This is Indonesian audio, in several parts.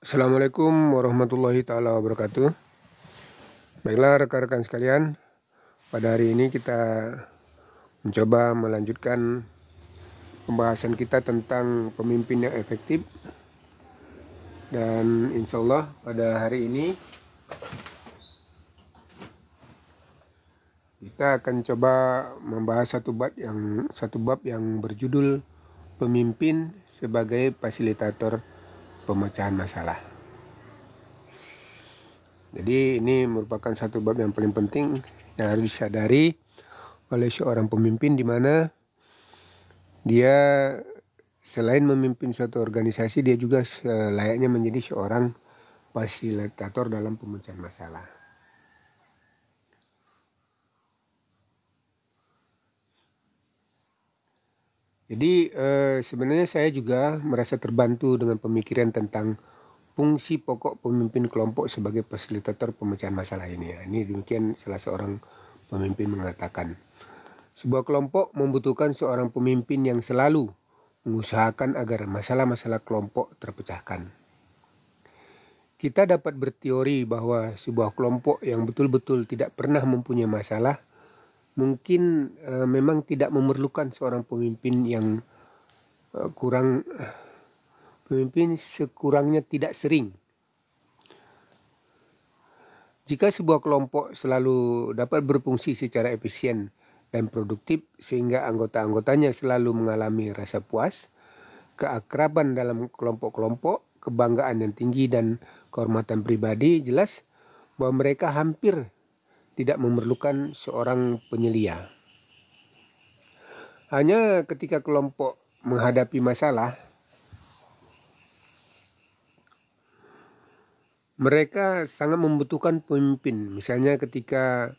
Assalamualaikum warahmatullahi taala wabarakatuh. Baiklah rekan-rekan sekalian, pada hari ini kita mencoba melanjutkan pembahasan kita tentang pemimpin yang efektif. Dan insya Allah pada hari ini kita akan coba membahas satu bab yang berjudul pemimpin sebagai fasilitator pemecahan masalah. Jadi ini merupakan satu bab yang paling penting yang harus disadari oleh seorang pemimpin, di mana dia selain memimpin suatu organisasi, dia juga layaknya menjadi seorang fasilitator dalam pemecahan masalah. Jadi sebenarnya saya juga merasa terbantu dengan pemikiran tentang fungsi pokok pemimpin kelompok sebagai fasilitator pemecahan masalah ini. Ini demikian salah seorang pemimpin mengatakan. Sebuah kelompok membutuhkan seorang pemimpin yang selalu mengusahakan agar masalah-masalah kelompok terpecahkan. Kita dapat berteori bahwa sebuah kelompok yang betul-betul tidak pernah mempunyai masalah mungkin memang tidak memerlukan seorang pemimpin yang pemimpin sekurangnya tidak sering. Jika sebuah kelompok selalu dapat berfungsi secara efisien dan produktif sehingga anggota-anggotanya selalu mengalami rasa puas, keakraban dalam kelompok-kelompok, kebanggaan yang tinggi dan kehormatan pribadi, jelas bahwa mereka hampir tidak memerlukan seorang penyelia. Hanya ketika kelompok menghadapi masalah, mereka sangat membutuhkan pemimpin. Misalnya ketika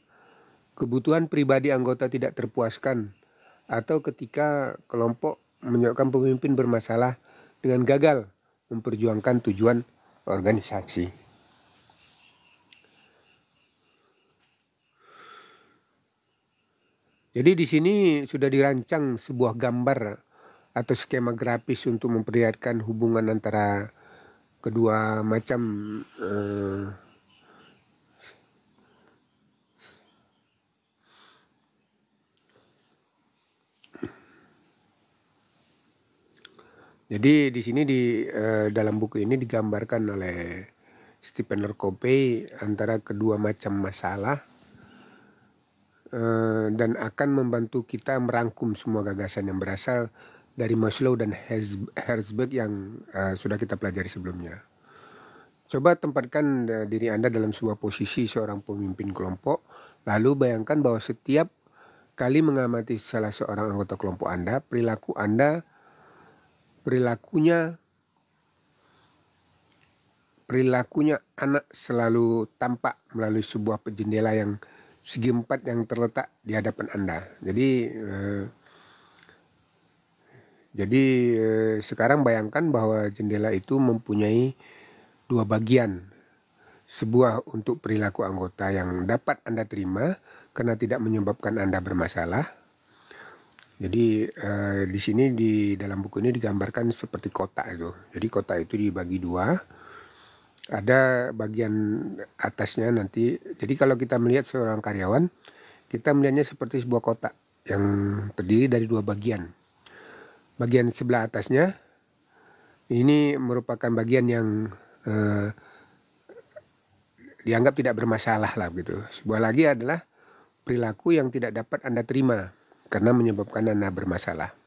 kebutuhan pribadi anggota tidak terpuaskan, atau ketika kelompok menyebabkan pemimpin bermasalah dengan gagal memperjuangkan tujuan organisasi. Jadi di sini sudah dirancang sebuah gambar atau skema grafis untuk memperlihatkan hubungan antara kedua macam Jadi di sini dalam buku ini digambarkan oleh Stephen R. Covey antara kedua macam masalah dan akan membantu kita merangkum semua gagasan yang berasal dari Maslow dan Herzberg yang sudah kita pelajari sebelumnya. Coba tempatkan diri Anda dalam sebuah posisi seorang pemimpin kelompok, lalu bayangkan bahwa setiap kali mengamati salah seorang anggota kelompok Anda, perilakunya anak selalu tampak melalui sebuah jendela yang segi empat yang terletak di hadapan Anda. Jadi sekarang bayangkan bahwa jendela itu mempunyai dua bagian. Sebuah untuk perilaku anggota yang dapat Anda terima karena tidak menyebabkan Anda bermasalah. Jadi di sini di dalam buku ini digambarkan seperti kotak itu. Jadi kotak itu dibagi dua. Ada bagian atasnya nanti. Jadi kalau kita melihat seorang karyawan, kita melihatnya seperti sebuah kotak yang terdiri dari dua bagian. Bagian sebelah atasnya ini merupakan bagian yang dianggap tidak bermasalah lah gitu. Sebuah lagi adalah perilaku yang tidak dapat Anda terima karena menyebabkan Anda bermasalah.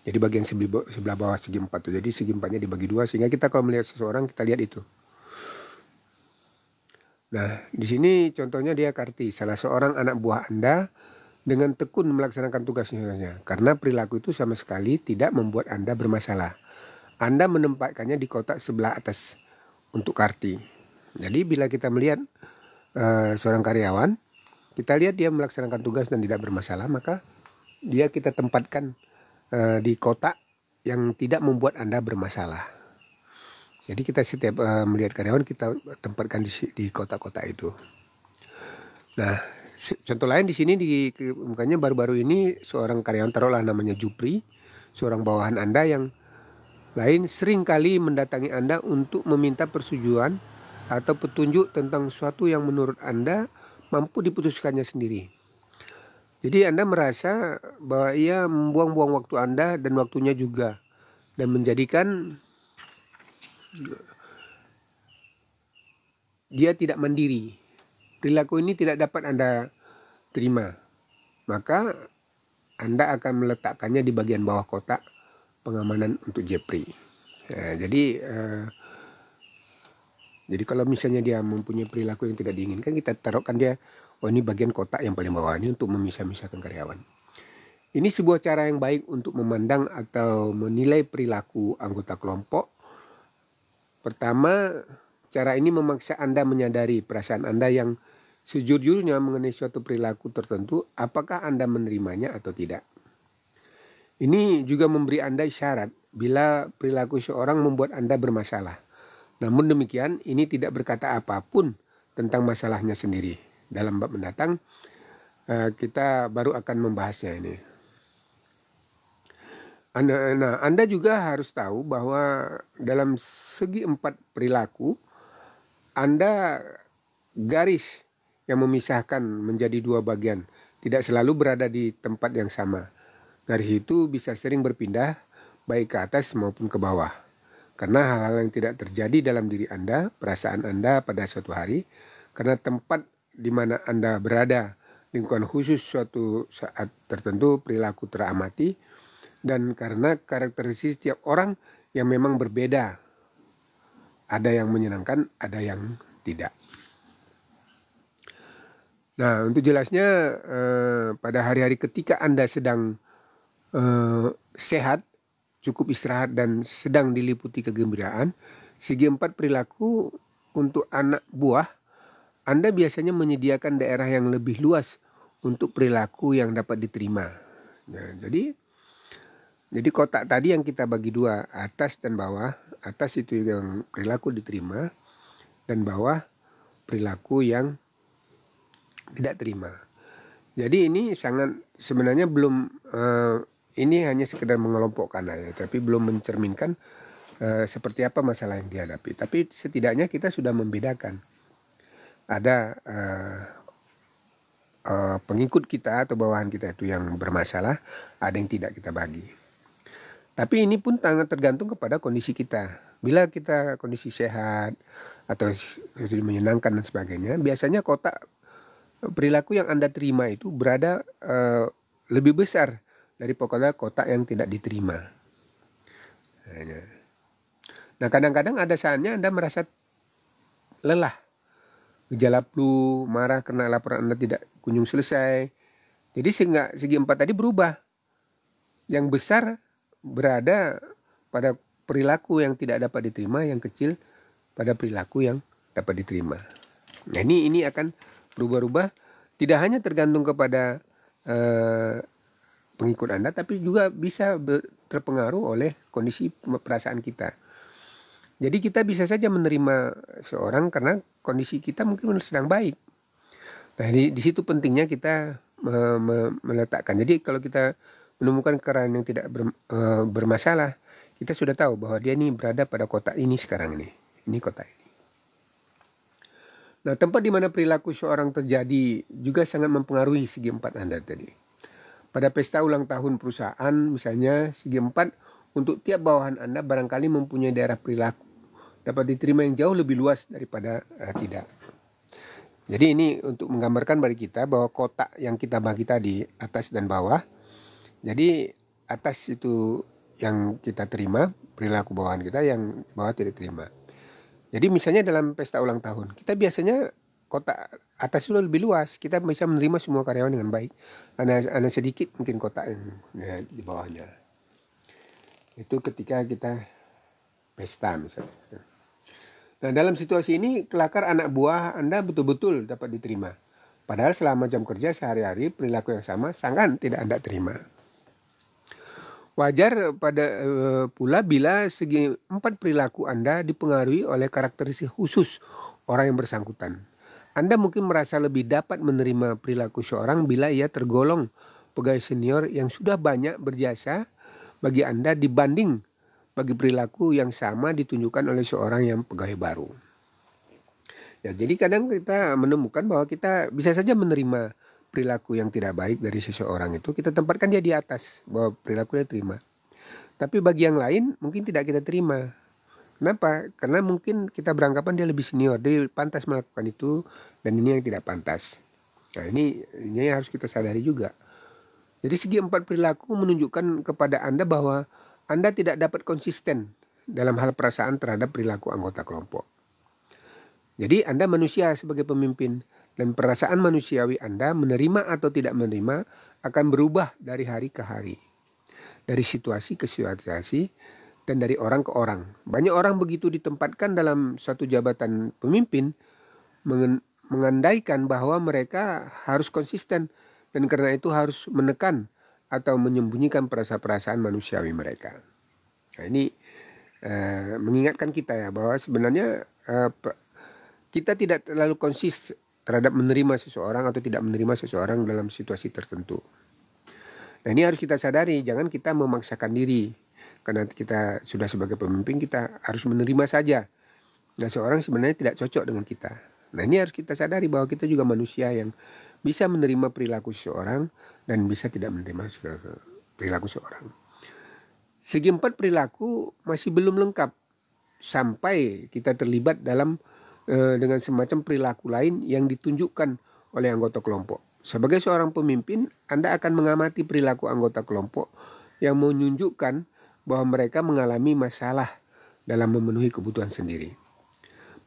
Jadi bagian sebelah bawah segi empat tuh. Jadi segi empatnya dibagi dua sehingga kita kalau melihat seseorang kita lihat itu. Nah, di sini contohnya dia Karti, salah seorang anak buah Anda dengan tekun melaksanakan tugasnya karena perilaku itu sama sekali tidak membuat Anda bermasalah. Anda menempatkannya di kotak sebelah atas untuk Karti. Jadi bila kita melihat seorang karyawan, kita lihat dia melaksanakan tugas dan tidak bermasalah, maka dia kita tempatkan di kotak yang tidak membuat Anda bermasalah. Jadi kita setiap melihat karyawan kita tempatkan di kotak-kotak itu. Nah, contoh lain di sini makanya baru-baru ini seorang karyawan, taruhlah namanya Jupri, seorang bawahan Anda yang lain seringkali mendatangi Anda untuk meminta persetujuan atau petunjuk tentang sesuatu yang menurut Anda mampu diputuskannya sendiri. Jadi Anda merasa bahwa ia membuang-buang waktu Anda dan waktunya juga, dan menjadikan dia tidak mandiri. Perilaku ini tidak dapat Anda terima. Maka Anda akan meletakkannya di bagian bawah kotak pengamanan untuk Jepri. Nah, jadi kalau misalnya dia mempunyai perilaku yang tidak diinginkan, kita taruhkan dia, oh ini bagian kotak yang paling bawah ini untuk memisah-misahkan karyawan. Ini sebuah cara yang baik untuk memandang atau menilai perilaku anggota kelompok. Pertama, cara ini memaksa Anda menyadari perasaan Anda yang sejujurnya mengenai suatu perilaku tertentu, apakah Anda menerimanya atau tidak. Ini juga memberi Anda isyarat bila perilaku seorang membuat Anda bermasalah. Namun demikian, ini tidak berkata apapun tentang masalahnya sendiri. Dalam bab mendatang, kita baru akan membahasnya ini. Nah, Anda juga harus tahu bahwa dalam segi 4 perilaku, Anda garis yang memisahkan menjadi 2 bagian tidak selalu berada di tempat yang sama. Garis itu bisa sering berpindah baik ke atas maupun ke bawah. Karena hal-hal yang tidak terjadi dalam diri Anda, perasaan Anda pada suatu hari, karena tempat di mana Anda berada, lingkungan khusus suatu saat tertentu, perilaku teramati, dan karena karakteristik setiap orang yang memang berbeda. Ada yang menyenangkan, ada yang tidak. Nah, untuk jelasnya, pada hari-hari ketika Anda sedang sehat, cukup istirahat dan sedang diliputi kegembiraan, segi 4 perilaku untuk anak buah, Anda biasanya menyediakan daerah yang lebih luas untuk perilaku yang dapat diterima. Nah, jadi kotak tadi yang kita bagi 2, atas dan bawah. Atas itu yang perilaku diterima, dan bawah perilaku yang tidak terima. Jadi ini sebenarnya belum ini hanya sekedar mengelompokkan aja, tapi belum mencerminkan seperti apa masalah yang dihadapi. Tapi setidaknya kita sudah membedakan. Ada pengikut kita atau bawahan kita itu yang bermasalah, ada yang tidak kita bagi. Tapi ini pun sangat tergantung kepada kondisi kita. Bila kita kondisi sehat atau menyenangkan dan sebagainya, biasanya kotak perilaku yang Anda terima itu berada lebih besar dari pokoknya kotak yang tidak diterima. Nah, kadang-kadang ada saatnya Anda merasa lelah, gejala flu, marah karena laporan Anda tidak kunjung selesai. Jadi segi 4 tadi berubah. Yang besar berada pada perilaku yang tidak dapat diterima, yang kecil pada perilaku yang dapat diterima. Nah, ini akan berubah-ubah, tidak hanya tergantung kepada pengikut Anda, tapi juga bisa terpengaruh oleh kondisi perasaan kita. Jadi kita bisa saja menerima seorang karena kondisi kita mungkin sedang baik. Nah, di situ pentingnya kita meletakkan. Jadi kalau kita menemukan keadaan yang tidak bermasalah, kita sudah tahu bahwa dia ini berada pada kotak ini sekarang ini. Ini kotak ini. Nah, tempat di mana perilaku seorang terjadi juga sangat mempengaruhi segi 4 Anda tadi. Pada pesta ulang tahun perusahaan misalnya, segi 4 untuk tiap bawahan Anda barangkali mempunyai daerah perilaku dapat diterima yang jauh lebih luas daripada tidak. Jadi ini untuk menggambarkan bagi kita bahwa kotak yang kita bagi tadi, atas dan bawah. Jadi atas itu yang kita terima, perilaku bawahan kita, yang bawah tidak terima. Jadi misalnya dalam pesta ulang tahun, kita biasanya kotak atas itu lebih luas, kita bisa menerima semua karyawan dengan baik. Ada sedikit mungkin kotak yang di bawahnya. Itu ketika kita pesta misalnya. Nah, dalam situasi ini kelakar anak buah Anda betul-betul dapat diterima. Padahal selama jam kerja sehari-hari perilaku yang sama sangat tidak Anda terima. Wajar pula bila segi 4 perilaku Anda dipengaruhi oleh karakteristik khusus orang yang bersangkutan. Anda mungkin merasa lebih dapat menerima perilaku seorang bila ia tergolong pegawai senior yang sudah banyak berjasa bagi Anda dibanding bagi perilaku yang sama ditunjukkan oleh seorang yang pegawai baru. Ya, jadi kadang kita menemukan bahwa kita bisa saja menerima perilaku yang tidak baik dari seseorang itu, kita tempatkan dia di atas, bahwa perilakunya terima. Tapi bagi yang lain mungkin tidak kita terima. Kenapa? Karena mungkin kita beranggapan dia lebih senior, dia pantas melakukan itu, dan ini yang tidak pantas. Nah, ini harus kita sadari juga. Jadi segi 4 perilaku menunjukkan kepada Anda bahwa Anda tidak dapat konsisten dalam hal perasaan terhadap perilaku anggota kelompok. Jadi Anda manusia sebagai pemimpin, dan perasaan manusiawi Anda menerima atau tidak menerima akan berubah dari hari ke hari, dari situasi ke situasi, dan dari orang ke orang. Banyak orang begitu ditempatkan dalam suatu jabatan pemimpin mengandaikan bahwa mereka harus konsisten, dan karena itu harus menekan atau menyembunyikan perasaan-perasaan manusiawi mereka. Nah, ini mengingatkan kita ya bahwa sebenarnya kita tidak terlalu konsis terhadap menerima seseorang atau tidak menerima seseorang dalam situasi tertentu. Nah, ini harus kita sadari, jangan kita memaksakan diri. Karena kita sudah sebagai pemimpin, kita harus menerima saja. Nah, seorang sebenarnya tidak cocok dengan kita. Nah, ini harus kita sadari bahwa kita juga manusia yang bisa menerima perilaku seseorang dan bisa tidak menerima perilaku seseorang. Segi 4 perilaku masih belum lengkap sampai kita terlibat dalam dengan semacam perilaku lain yang ditunjukkan oleh anggota kelompok. Sebagai seorang pemimpin, Anda akan mengamati perilaku anggota kelompok yang menunjukkan bahwa mereka mengalami masalah dalam memenuhi kebutuhan sendiri.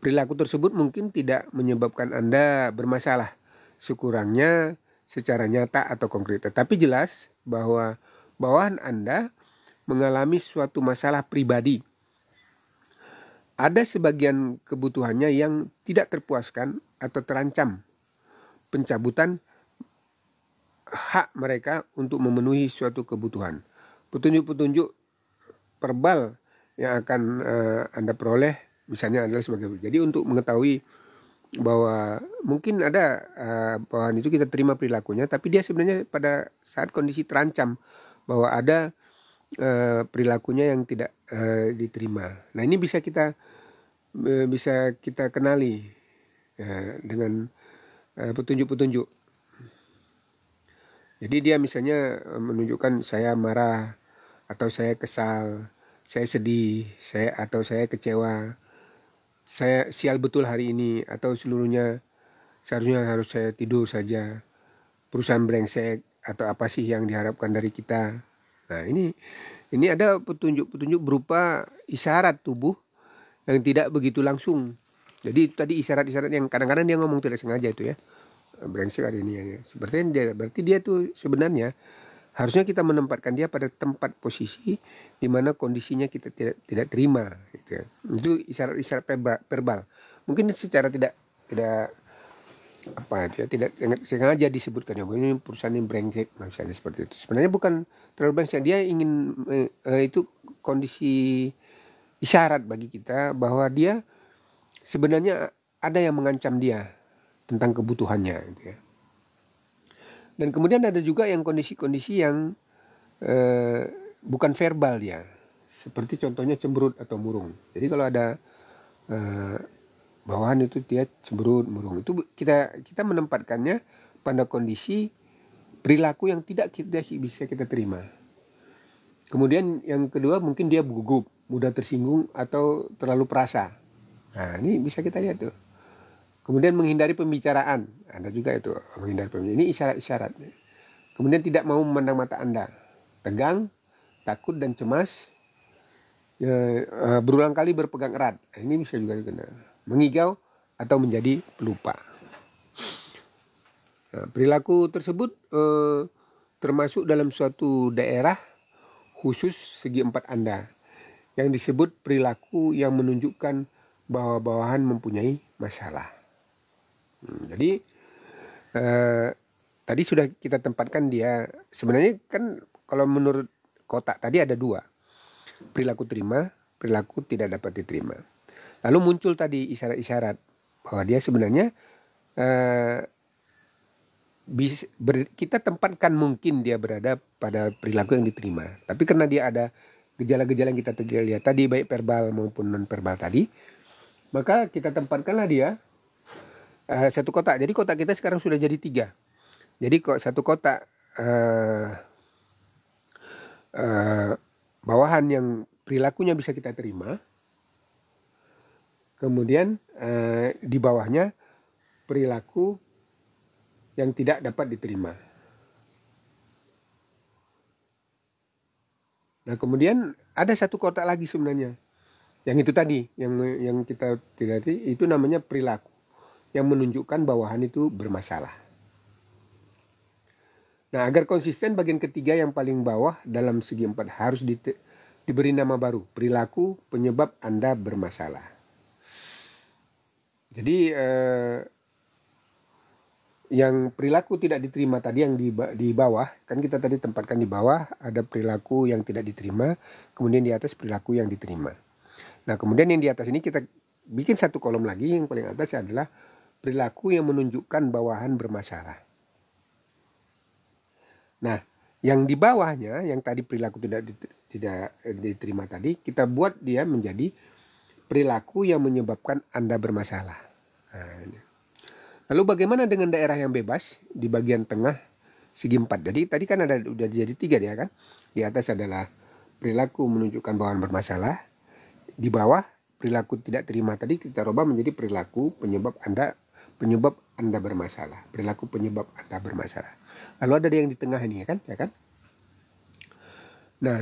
Perilaku tersebut mungkin tidak menyebabkan Anda bermasalah, sekurangnya secara nyata atau konkret. Tetapi jelas bahwa bawahan Anda mengalami suatu masalah pribadi. Ada sebagian kebutuhannya yang tidak terpuaskan atau terancam pencabutan hak mereka untuk memenuhi suatu kebutuhan. Petunjuk-petunjuk verbal yang akan Anda peroleh misalnya adalah sebagai jadi untuk mengetahui bahwa mungkin ada bawahan itu kita terima perilakunya, tapi dia sebenarnya pada saat kondisi terancam bahwa ada perilakunya yang tidak diterima. Nah, ini bisa kita kenali dengan petunjuk-petunjuk. Jadi dia misalnya menunjukkan saya marah atau saya kesal, saya sedih, atau saya kecewa, saya sial betul hari ini, atau seluruhnya seharusnya harus saya tidur saja, perusahaan brengsek, atau apa sih yang diharapkan dari kita. Nah, ini ada petunjuk-petunjuk berupa isyarat tubuh yang tidak begitu langsung. Jadi tadi isyarat-isyarat yang kadang-kadang dia ngomong tidak sengaja itu ya, brengsek hari ini ya. Berarti dia tuh sebenarnya harusnya kita menempatkan dia pada tempat posisi di mana kondisinya kita tidak terima gitu. Itu isyarat-isyarat verbal. Mungkin secara tidak sengaja disebutkan ya, ini perusahaan yang brengsek misalnya seperti itu. Sebenarnya bukan terlalu brengsek, dia ingin itu kondisi isyarat bagi kita bahwa dia sebenarnya ada yang mengancam dia tentang kebutuhannya gitu ya. Dan kemudian ada juga yang kondisi-kondisi yang bukan verbal dia, seperti contohnya cemberut atau murung. Jadi kalau ada bawahan itu dia cemberut, murung, itu kita menempatkannya pada kondisi perilaku yang tidak bisa kita terima. Kemudian yang kedua mungkin dia gugup, mudah tersinggung atau terlalu perasa. Nah, ini bisa kita lihat tuh. Kemudian menghindari pembicaraan, Anda juga itu menghindari pembicaraan. Ini isyarat-isyarat. Kemudian tidak mau memandang mata Anda, tegang, takut dan cemas, berulang kali berpegang erat. Ini bisa juga dikena. Mengigau atau menjadi pelupa. Nah, perilaku tersebut termasuk dalam suatu daerah khusus segi 4 Anda yang disebut perilaku yang menunjukkan bahwa bawahan mempunyai masalah. Jadi tadi sudah kita tempatkan dia. Sebenarnya kan kalau menurut kotak tadi ada 2, perilaku terima, perilaku tidak dapat diterima. Lalu muncul tadi isyarat-isyarat bahwa dia sebenarnya kita tempatkan mungkin dia berada pada perilaku yang diterima. Tapi karena dia ada gejala-gejala yang kita lihat tadi, baik verbal maupun non-verbal tadi, maka kita tempatkanlah dia satu kotak. Jadi kotak kita sekarang sudah jadi 3. Jadi kok satu kotak bawahan yang perilakunya bisa kita terima, kemudian di bawahnya perilaku yang tidak dapat diterima. Nah kemudian ada satu kotak lagi sebenarnya, yang itu tadi, yang kita tidak itu namanya perilaku yang menunjukkan bawahan itu bermasalah. Nah agar konsisten, bagian ketiga yang paling bawah dalam segi 4 harus diberi nama baru, perilaku penyebab Anda bermasalah. Jadi yang perilaku tidak diterima tadi yang di bawah, kan kita tadi tempatkan di bawah ada perilaku yang tidak diterima, kemudian di atas perilaku yang diterima. Nah kemudian yang di atas ini kita bikin satu kolom lagi, yang paling atas adalah perilaku yang menunjukkan bawahan bermasalah. Nah yang di bawahnya, yang tadi perilaku tidak diterima tadi, kita buat dia menjadi perilaku yang menyebabkan Anda bermasalah. Nah, ini. Lalu bagaimana dengan daerah yang bebas di bagian tengah segi 4? Jadi tadi kan udah jadi 3 dia kan. Di atas adalah perilaku menunjukkan bawahan bermasalah. Di bawah perilaku tidak terima tadi kita rubah menjadi perilaku penyebab Anda bermasalah. Perilaku penyebab Anda bermasalah. Lalu ada yang di tengah ini ya kan? Nah,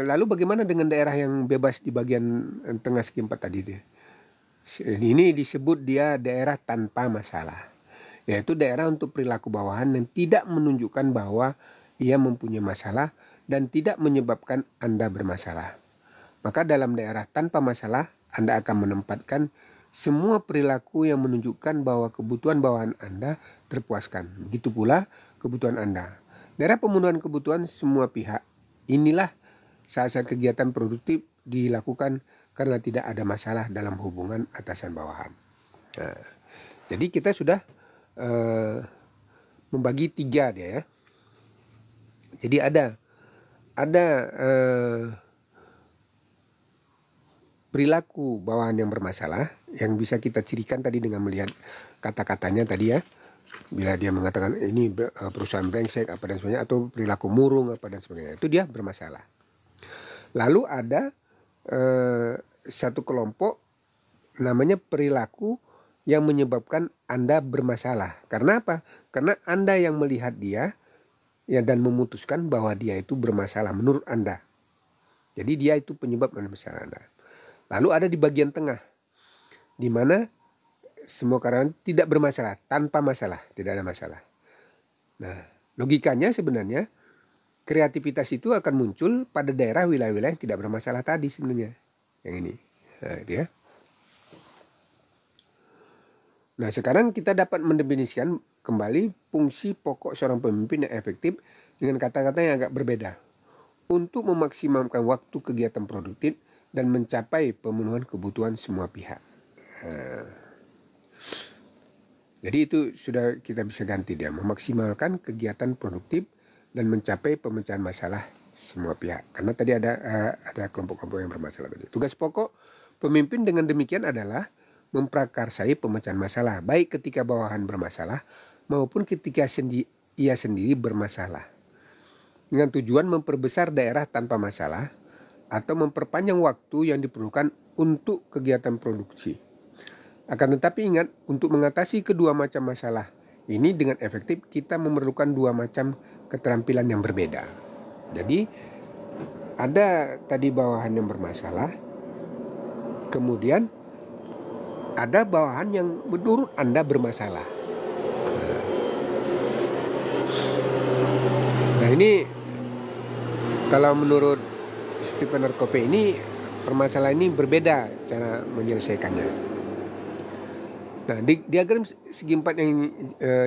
lalu bagaimana dengan daerah yang bebas di bagian tengah segi 4 tadi dia? Ini disebut dia daerah tanpa masalah, yaitu daerah untuk perilaku bawahan yang tidak menunjukkan bahwa ia mempunyai masalah dan tidak menyebabkan Anda bermasalah. Maka dalam daerah tanpa masalah, Anda akan menempatkan semua perilaku yang menunjukkan bahwa kebutuhan bawahan Anda terpuaskan. Begitu pula kebutuhan Anda. Daerah pemenuhan kebutuhan semua pihak. Inilah saat-saat kegiatan produktif dilakukan karena tidak ada masalah dalam hubungan atasan bawahan. Nah, jadi kita sudah membagi 3 dia ya. Jadi ada perilaku bawahan yang bermasalah yang bisa kita cirikan tadi dengan melihat kata-katanya tadi ya. Bila dia mengatakan ini perusahaan brengsek apa dan sebagainya, atau perilaku murung apa dan sebagainya, itu dia bermasalah. Lalu ada satu kelompok namanya perilaku yang menyebabkan Anda bermasalah. Karena apa? Karena Anda yang melihat dia ya dan memutuskan bahwa dia itu bermasalah menurut Anda. Jadi dia itu penyebab masalah Anda. Lalu ada di bagian tengah, di mana semua karyawan tidak bermasalah, tanpa masalah, tidak ada masalah. Nah, logikanya sebenarnya kreativitas itu akan muncul pada daerah wilayah-wilayah yang tidak bermasalah tadi sebenarnya. Yang ini. Nah, itu ya. Nah, sekarang kita dapat mendefinisikan kembali fungsi pokok seorang pemimpin yang efektif dengan kata-kata yang agak berbeda. Untuk memaksimalkan waktu kegiatan produktif dan mencapai pemenuhan kebutuhan semua pihak. Jadi itu sudah kita bisa ganti dia, memaksimalkan kegiatan produktif dan mencapai pemecahan masalah semua pihak. Karena tadi ada kelompok-kelompok yang bermasalah tadi. Tugas pokok pemimpin dengan demikian adalah memprakarsai pemecahan masalah, baik ketika bawahan bermasalah maupun ketika ia sendiri bermasalah. Dengan tujuan memperbesar daerah tanpa masalah atau memperpanjang waktu yang diperlukan untuk kegiatan produksi. Akan tetapi ingat, untuk mengatasi kedua macam masalah ini dengan efektif, kita memerlukan 2 macam keterampilan yang berbeda. Jadi ada tadi bawahan yang bermasalah, kemudian ada bawahan yang menurut Anda bermasalah. Nah ini kalau menurut Stephen R. Covey ini, permasalahan ini berbeda cara menyelesaikannya. Nah, di diagram segi 4 yang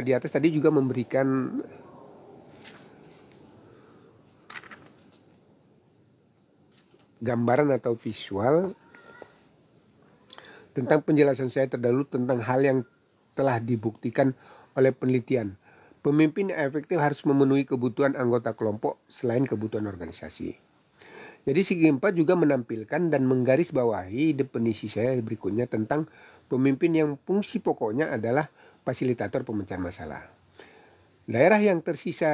di atas tadi juga memberikan gambaran atau visual tentang penjelasan saya terdahulu tentang hal yang telah dibuktikan oleh penelitian Pemimpin yang efektif harus memenuhi kebutuhan anggota kelompok selain kebutuhan organisasi. Jadi segi 4 juga menampilkan dan menggarisbawahi definisi saya berikutnya tentang pemimpin yang fungsi pokoknya adalah fasilitator pemecahan masalah. Daerah yang tersisa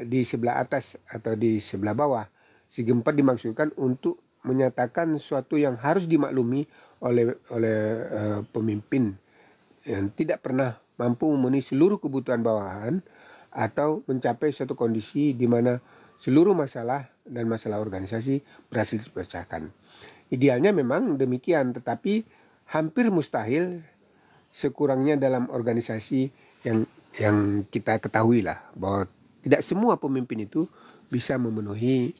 di sebelah atas atau di sebelah bawah, segi 4 dimaksudkan untuk menyatakan sesuatu yang harus dimaklumi oleh pemimpin yang tidak pernah mampu memenuhi seluruh kebutuhan bawahan atau mencapai suatu kondisi di mana seluruh masalah dan masalah organisasi berhasil dipecahkan. Idealnya memang demikian, tetapi hampir mustahil sekurangnya dalam organisasi yang kita ketahui lah, bahwa tidak semua pemimpin itu bisa memenuhi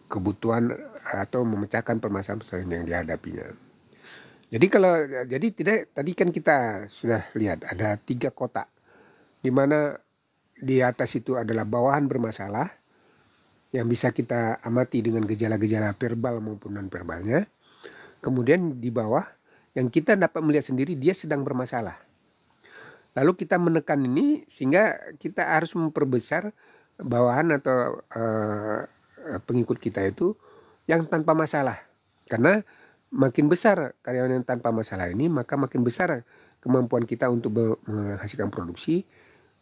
kebutuhan atau memecahkan permasalahan yang dihadapinya. Jadi tadi kan kita sudah lihat ada 3 kotak, di mana di atas itu adalah bawahan bermasalah yang bisa kita amati dengan gejala-gejala verbal maupun non-verbalnya. Kemudian di bawah yang kita dapat melihat sendiri dia sedang bermasalah. Lalu kita menekan ini sehingga kita harus memperbesar bawahan atau pengikut kita itu yang tanpa masalah. Karena makin besar karyawan yang tanpa masalah ini, maka makin besar kemampuan kita untuk menghasilkan produksi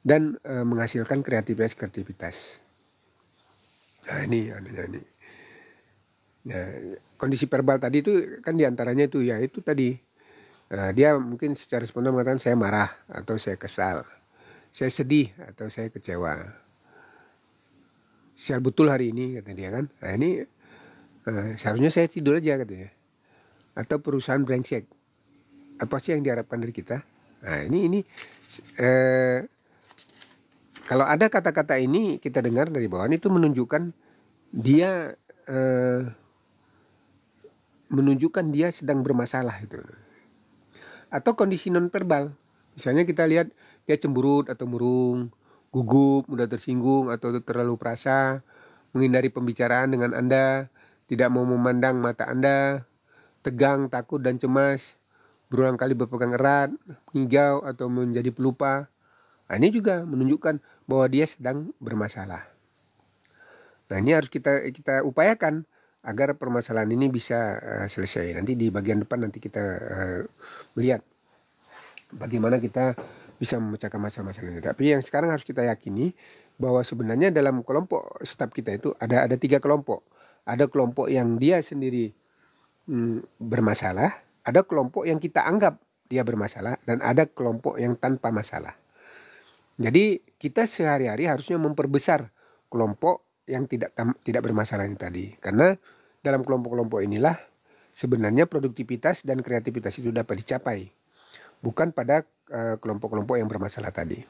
dan menghasilkan kreativitas. Nah ini. Nah, kondisi verbal tadi itu kan diantaranya itu ya itu tadi. Dia mungkin secara spontan mengatakan saya marah atau saya kesal, saya sedih atau saya kecewa. Sial betul hari ini kata dia kan. Nah ini seharusnya saya tidur aja katanya. Atau perusahaan brengsek. Apa sih yang diharapkan dari kita? Nah ini kalau ada kata-kata ini kita dengar dari bawahan itu menunjukkan dia sedang bermasalah itu. Atau kondisi non-verbal. Misalnya kita lihat dia cemberut atau murung, gugup, mudah tersinggung atau terlalu perasa, menghindari pembicaraan dengan Anda, tidak mau memandang mata Anda, tegang, takut dan cemas, berulang kali berpegang erat, mengigau atau menjadi pelupa. Nah, ini juga menunjukkan bahwa dia sedang bermasalah. Nah ini harus kita upayakan agar permasalahan ini bisa selesai. Nanti di bagian depan nanti kita melihat bagaimana kita bisa memecahkan masalah-masalah ini. Tapi yang sekarang harus kita yakini bahwa sebenarnya dalam kelompok staf kita itu ada 3 kelompok. Ada kelompok yang dia sendiri bermasalah, ada kelompok yang kita anggap dia bermasalah, dan ada kelompok yang tanpa masalah. Jadi kita sehari-hari harusnya memperbesar kelompok yang tidak bermasalah ini tadi. Karena dalam kelompok-kelompok inilah sebenarnya produktivitas dan kreativitas itu dapat dicapai. Bukan pada kelompok-kelompok yang bermasalah tadi.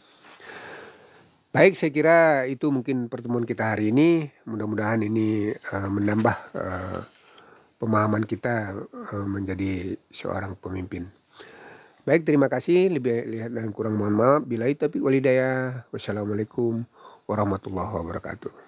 Baik, saya kira itu mungkin pertemuan kita hari ini. Mudah-mudahan ini menambah pemahaman kita menjadi seorang pemimpin. Baik, terima kasih. Lebih lihat dan kurang mohon maaf. Billahi taufiq wal hidayah. Wassalamualaikum warahmatullahi wabarakatuh.